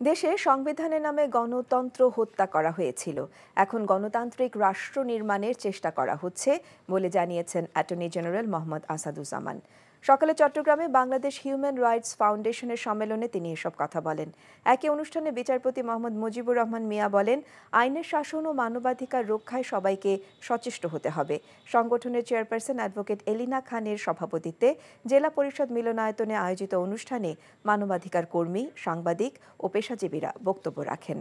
দেশে সংবিধানের নামে গণতন্ত্র হত্যা করা হয়েছিল। এখন গণতান্ত্রিক রাষ্ট্র নির্মাণের চেষ্টা করা হচ্ছে বলে জানিয়েছেন অ্যাটর্নি জেনারেল মোহাম্মদ আসাদুজ্জামান। সকালে চট্টগ্রামে বাংলাদেশ হিউম্যান রাইটস ফাউন্ডেশনের সম্মেলনে তিনি এসব কথা বলেন। একই অনুষ্ঠানে বিচারপতি মোহাম্মদ মুজিবুর রহমান মিয়া বলেন, আইনের শাসন ও মানবাধিকার রক্ষায় সবাইকে সচেষ্ট হতে হবে। সংগঠনের চেয়ারপারসন অ্যাডভোকেট এলিনা খানের সভাপতিত্বে জেলা পরিষদ মিলনায়তনে আয়োজিত অনুষ্ঠানে মানবাধিকার কর্মী, সাংবাদিক ও পেশাজীবীরা বক্তব্য রাখেন।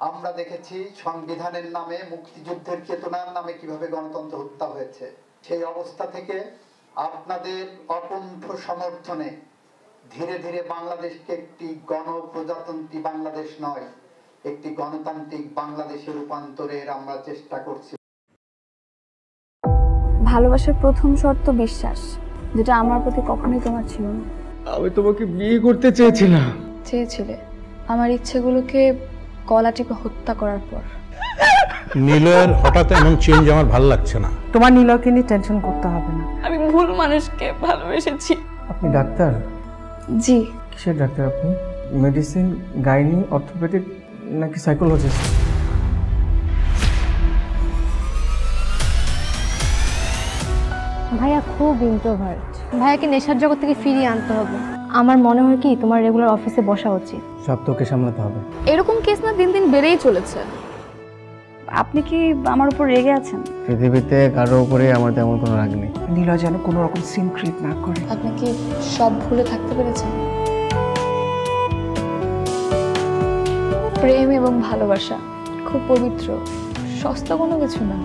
আমরা দেখেছি সংবিধানের নামে, মুক্তিযুদ্ধের চেতনার নামে কিভাবে গণতন্ত্র হত্যা হয়েছে। সেই অবস্থা থেকে আপনাদের অকুণ্ঠ সমর্থনে ধীরে ধীরে বাংলাদেশকে একটি গণপ্রজাতন্ত্রী বাংলাদেশ নয়, একটি গণতান্ত্রিক বাংলাদেশে রূপান্তরের আমরা চেষ্টা করছি। ভালোবাসার প্রথম শর্ত বিশ্বাস, যেটা আমার প্রতি কখনোই তোমার ছিল না। আমি তোমাকে বিয়ে করতে চেয়েছিলাম। চেয়েছিলে আমার ইচ্ছেগুলোকে গলা টিপে হত্যা করার পর। নীলয়ের হঠাৎ এমন চেঞ্জ আমার ভালো লাগছে না। তোমার নীলয়কে নিয়ে টেনশন করতে হবে না। আমি ভুল মানুষকে ভালোবেসেছি। আপনি ডাক্তার? জি। কিসের ডাক্তার আপনি? মেডিসিন, গাইনি, অর্থোপেডিক নাকি সাইকোলজিস্ট? ভাইয়া খুব ইন্ট্রোভার্ট। ভাইয়াকে নেশার জগৎ থেকে ফিরিয়ে আনতে হবে। আমার মনে হয় কি তোমার রেগুলার অফিসে বসা উচিত। সব তোকে সামলাতে হবে। এরকম কেস না দিন দিন বেড়েই চলেছে। আপনি কি আমার উপর রেগে আছেন? পৃথিবীতে কারো উপরে আমার তেমন কোনো রাগ নেই। নীলয় যেন কোনো রকম সিন ক্রিয়েট না করে। আপনি কি সব ভুলে থাকতে পেরেছেন? প্রেম এবং ভালোবাসা খুব পবিত্র, সস্তা কোনো কিছু না।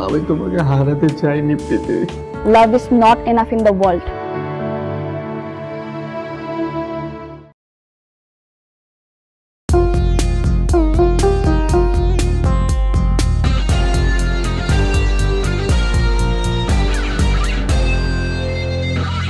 আমি তোমাকে হারাতে চাইনি Preeti. Love is not enough in the world.